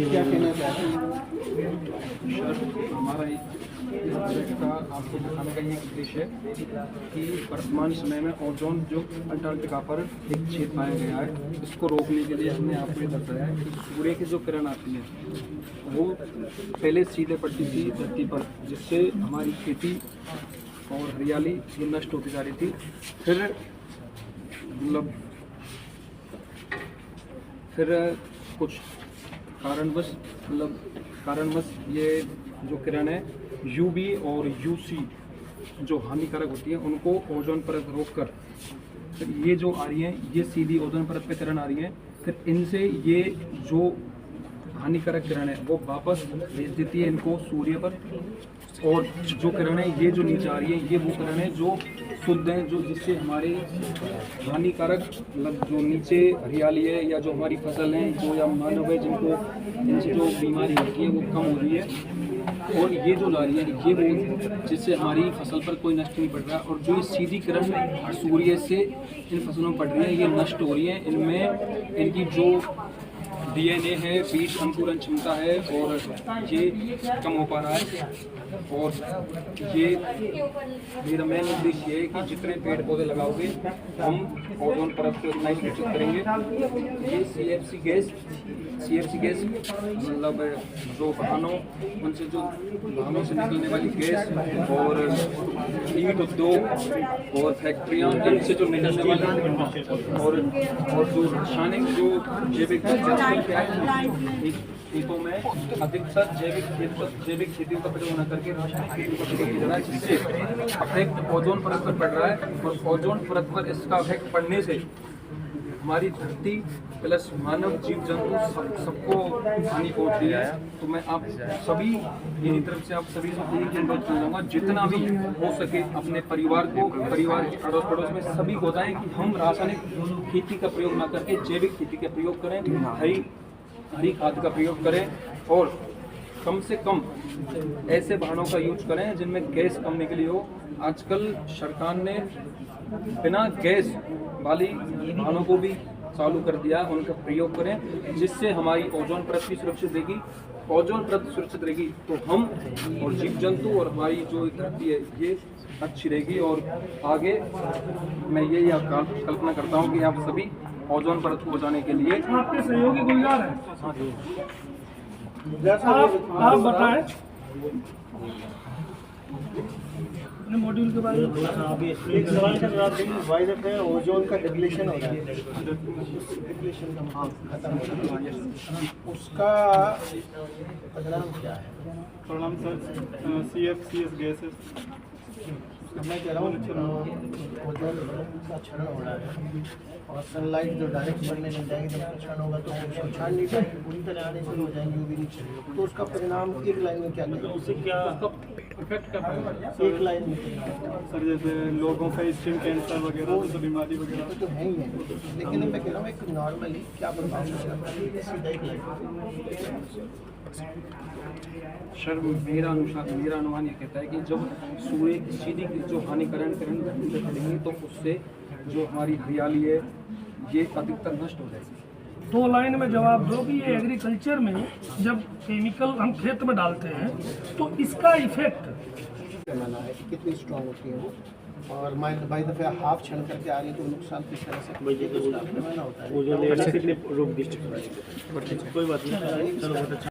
क्या कहना चाहते हैं? सर, हमारा इस प्रोजेक्ट का आपको दिखाने का ये उद्देश्य है कि वर्तमान समय में ओजोन जो अंटार्कटिका पर एक छेद पाया गया है, इसको रोकने के लिए हमने आपको ये बताया है कि सूर्य की जो किरण आती है वो पहले सीधे पड़ती थी धरती पर, जिससे हमारी खेती और हरियाली ये नष्ट होती जा रही थी। फिर कुछ कारणवश ये जो किरण है यूवी और यूसी जो हानिकारक होती है उनको ओजोन परत रोककर फिर ये जो आ रही है ये सीधी ओजोन परत पे किरण आ रही है, फिर इनसे ये जो हानिकारक किरण है वो वापस भेज देती है इनको सूर्य पर। और जो किरण है ये जो नीचे आ रही है ये वो किरण है जो शुद्ध है, जो जिससे हमारे हानिकारक जो नीचे हरियाली है या जो हमारी फसल है जो या मानव है जिनको इनसे जो बीमारी होती है वो कम हो रही है। और ये जो ला रही है ये वो जिससे हमारी फसल पर कोई नष्ट नहीं पड़ रहा, और जो ये सीधी किरण सूर्य से इन फसलों में पड़ रही है ये नष्ट हो रही है। इनमें इनकी जो DNA है, बीज अंकुरण क्षमता है और ये कम हो पा रहा है। और ये मेरा मेन उद्देश्य है कि जितने पेड़ पौधे लगाओगे हम ओजोन परत को इतना ही सुरक्षित करेंगे। ये CFC गैस मतलब जो वाहनों से निकलने वाली गैस और ईंट उद्योग और फैक्ट्रियाँ इनसे जो निकलने वाली और जो रासायनिक जो जैविक खेतों में अधिकतर जैविक खेती का प्रयोग न करके रासायनिक खेती का प्रयोग किया जा रहा है, जिससे अफेक्ट ओजोन परत पर पड़ रहा है। और ओजोन परत पर इसका अफेक्ट पड़ने से हमारी धरती प्लस मानव जीव जंतु सबको हानि पहुंच रही है। तो मैं आप सभी मेरी तरफ से आप सभी से एक अनुरोध करूँगा, जितना भी हो सके अपने परिवार के अड़ोस पड़ोस में सभी को बताएं कि हम रासायनिक खेती का प्रयोग ना करके जैविक खेती का प्रयोग करें, हरी खाद का प्रयोग करें और कम से कम ऐसे वाहनों का यूज करें जिनमें गैस कम निकली हो। आजकल सरकार ने बिना गैस वाली वाहनों को भी चालू कर दिया, उनका प्रयोग करें जिससे हमारी ओजोन परत भी सुरक्षित रहेगी। ओजोन परत सुरक्षित रहेगी तो हम और जीव जंतु और हमारी जो धरती है ये अच्छी रहेगी। और आगे मैं यही कल्पना करता हूँ कि आप सभी ओजोन परत को बचाने के लिए आपके सहयोगी गुलजार हैं, आप बताएं अपने मॉड्यूल के बारे में। एक सवाल कर रहा था, वायरस है ओजोन का डिप्लीशन हो रहा है, डिप्लीशन का खत्म हो रहा है, उसका परिणाम क्या है? परिणाम सर CFCS गैसेस मैं कह रहा हूँ ओजोन का क्षरण हो रहा है और सनलाइट जो डायरेक्ट बनने लग जाएगी जब क्षरण होगा तो उसको क्षरण नहीं पाएंगे, पूरी तरह आने शुरू हो जाएंगे यूवी नीचे, तो उसका परिणाम एक लाइन में क्या करें? उससे क्या इफेक्ट क्या पड़ेगा? एक लाइन में सर जैसे लोगों का स्किन कैंसर वगैरह जैसे बीमारी वगैरह तो है ही है, लेकिन मैं कह रहा हूँ एक नॉर्मली क्या प्रभाव करता है सीधा एक लाइन। सर मेरा अनुमान ये कहता है कि जब सूर्य की सीधी जो हानिकारक किरण धरती पर पड़ेंगी तो उससे जो हमारी हरियाली है ये अधिकतर नष्ट हो जाएगी। 2 लाइन में जवाब दो कि ये एग्रीकल्चर में जब केमिकल हम खेत में डालते हैं तो इसका इफेक्ट पैमाना है कि कितनी स्ट्रॉन्ग होती है वो, और बाई दफे हाफ क्षण करके आ रही है तो नुकसान किस तरह से पैमाना होता है। कोई बात नहीं।